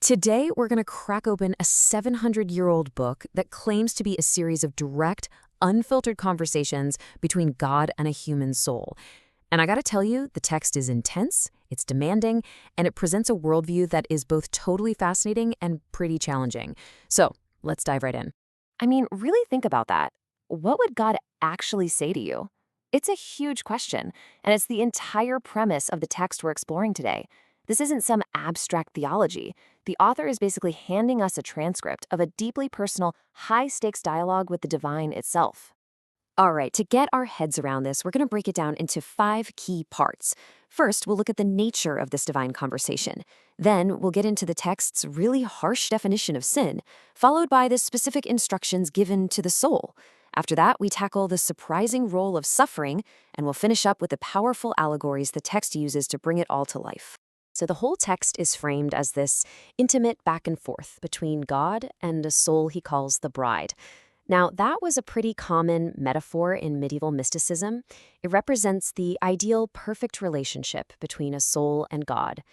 Today, we're going to crack open a 700-year-old book that claims to be a series of direct, unfiltered conversations between God and a human soul. And I got to tell you, the text is intense, it's demanding, and it presents a worldview that is both totally fascinating and pretty challenging. So, let's dive right in. I mean, really think about that. What would God actually say to you? It's a huge question, and it's the entire premise of the text we're exploring today. This isn't some abstract theology. The author is basically handing us a transcript of a deeply personal, high-stakes dialogue with the divine itself. All right, to get our heads around this, we're going to break it down into 5 key parts. First, we'll look at the nature of this divine conversation. Then, we'll get into the text's really harsh definition of sin, followed by the specific instructions given to the soul. After that, we tackle the surprising role of suffering, and we'll finish up with the powerful allegories the text uses to bring it all to life. So the whole text is framed as this intimate back and forth between God and a soul he calls the bride. Now, that was a pretty common metaphor in medieval mysticism. It represents the ideal perfect relationship between a soul and God.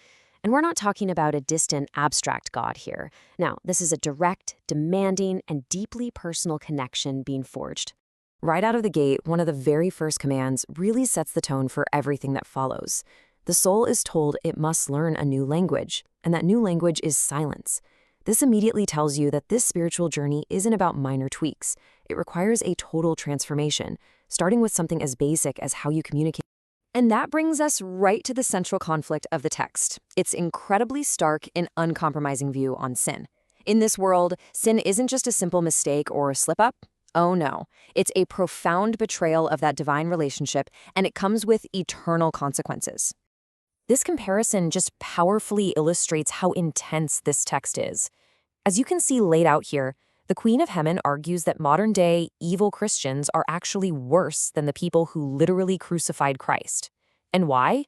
And we're not talking about a distant, abstract God here. Now, this is a direct, demanding, and deeply personal connection being forged. Right out of the gate, one of the very first commands really sets the tone for everything that follows. The soul is told it must learn a new language, and that new language is silence. This immediately tells you that this spiritual journey isn't about minor tweaks. It requires a total transformation, starting with something as basic as how you communicate. And that brings us right to the central conflict of the text. Its incredibly stark and uncompromising view on sin. In this world, sin isn't just a simple mistake or a slip-up. Oh no, it's a profound betrayal of that divine relationship, and it comes with eternal consequences. This comparison just powerfully illustrates how intense this text is. As you can see laid out here, the Queen of Heaven argues that modern-day evil Christians are actually worse than the people who literally crucified Christ. And why?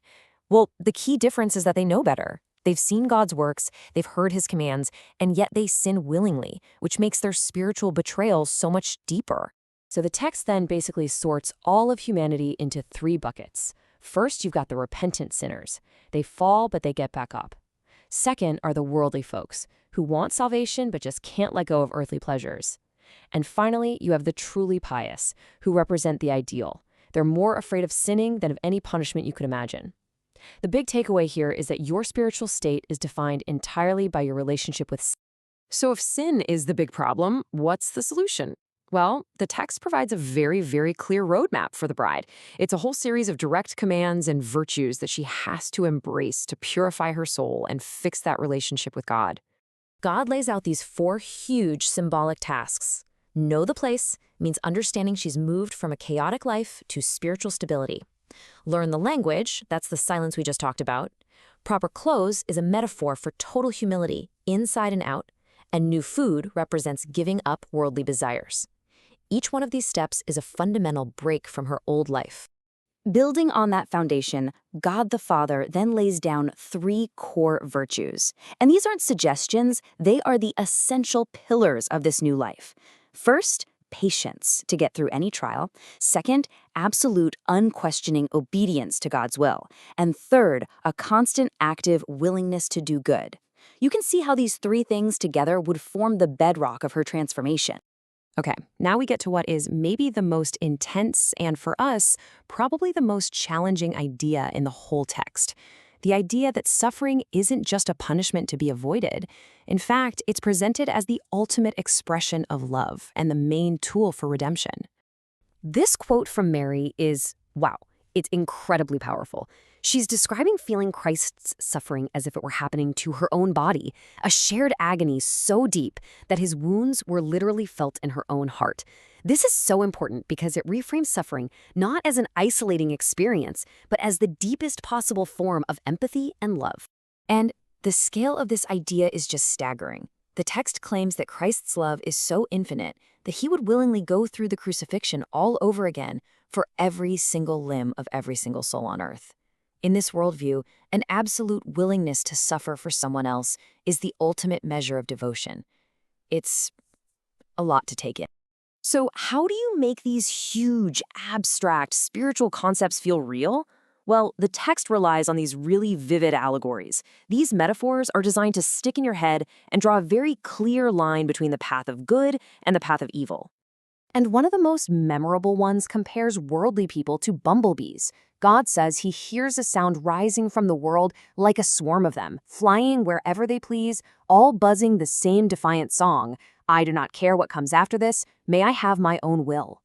Well, the key difference is that they know better. They've seen God's works, they've heard his commands, and yet they sin willingly, which makes their spiritual betrayal so much deeper. So the text then basically sorts all of humanity into 3 buckets. First, you've got the repentant sinners. They fall, but they get back up. Second are the worldly folks, who want salvation but just can't let go of earthly pleasures. And finally, you have the truly pious, who represent the ideal. They're more afraid of sinning than of any punishment you could imagine. The big takeaway here is that your spiritual state is defined entirely by your relationship with sin. So if sin is the big problem, what's the solution? Well, the text provides a very, very clear roadmap for the bride. It's a whole series of direct commands and virtues that she has to embrace to purify her soul and fix that relationship with God. God lays out these 4 huge symbolic tasks. Know the place means understanding she's moved from a chaotic life to spiritual stability. Learn the language, that's the silence we just talked about. Proper clothes is a metaphor for total humility, inside and out. And new food represents giving up worldly desires. Each one of these steps is a fundamental break from her old life. Building on that foundation, God the Father then lays down 3 core virtues. And these aren't suggestions, they are the essential pillars of this new life. First, patience to get through any trial. Second, absolute, unquestioning obedience to God's will. And third, a constant, active willingness to do good. You can see how these 3 things together would form the bedrock of her transformation. Okay, now we get to what is maybe the most intense and, for us, probably the most challenging idea in the whole text. The idea that suffering isn't just a punishment to be avoided. In fact, it's presented as the ultimate expression of love and the main tool for redemption. This quote from Mary is, wow, it's incredibly powerful. She's describing feeling Christ's suffering as if it were happening to her own body, a shared agony so deep that his wounds were literally felt in her own heart. This is so important because it reframes suffering not as an isolating experience, but as the deepest possible form of empathy and love. And the scale of this idea is just staggering. The text claims that Christ's love is so infinite that he would willingly go through the crucifixion all over again for every single limb of every single soul on earth. In this worldview, an absolute willingness to suffer for someone else is the ultimate measure of devotion. It's a lot to take in. So how do you make these huge, abstract, spiritual concepts feel real? Well, the text relies on these really vivid allegories. These metaphors are designed to stick in your head and draw a very clear line between the path of good and the path of evil. And one of the most memorable ones compares worldly people to bumblebees. God says he hears a sound rising from the world like a swarm of them, flying wherever they please, all buzzing the same defiant song. I do not care what comes after this, may I have my own will.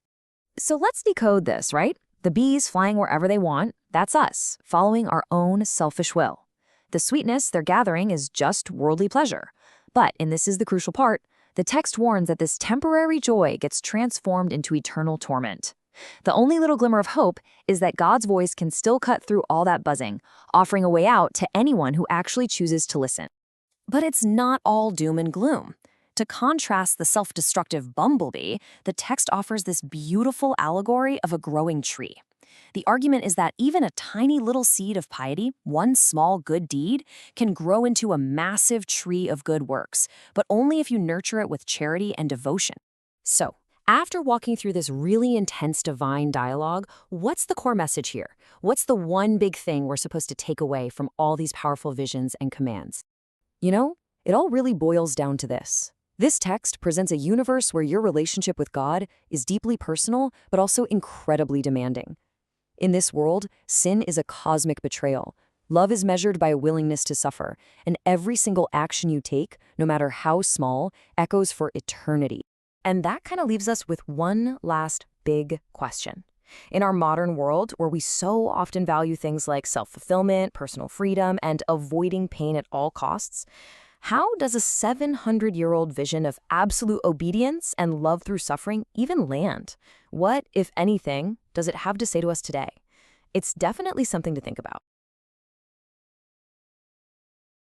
So let's decode this, right? The bees flying wherever they want, that's us, following our own selfish will. The sweetness they're gathering is just worldly pleasure. But, and this is the crucial part, the text warns that this temporary joy gets transformed into eternal torment. The only little glimmer of hope is that God's voice can still cut through all that buzzing, offering a way out to anyone who actually chooses to listen. But it's not all doom and gloom. To contrast the self-destructive bumblebee, the text offers this beautiful allegory of a growing tree. The argument is that even a tiny little seed of piety, one small good deed, can grow into a massive tree of good works, but only if you nurture it with charity and devotion. So, after walking through this really intense divine dialogue, what's the core message here? What's the one big thing we're supposed to take away from all these powerful visions and commands? You know, it all really boils down to this. This text presents a universe where your relationship with God is deeply personal, but also incredibly demanding. In this world, sin is a cosmic betrayal. Love is measured by a willingness to suffer, and every single action you take, no matter how small, echoes for eternity. And that kind of leaves us with one last big question. In our modern world, where we so often value things like self-fulfillment, personal freedom, and avoiding pain at all costs, how does a 700-year-old vision of absolute obedience and love through suffering even land? What, if anything, does it have to say to us today? It's definitely something to think about.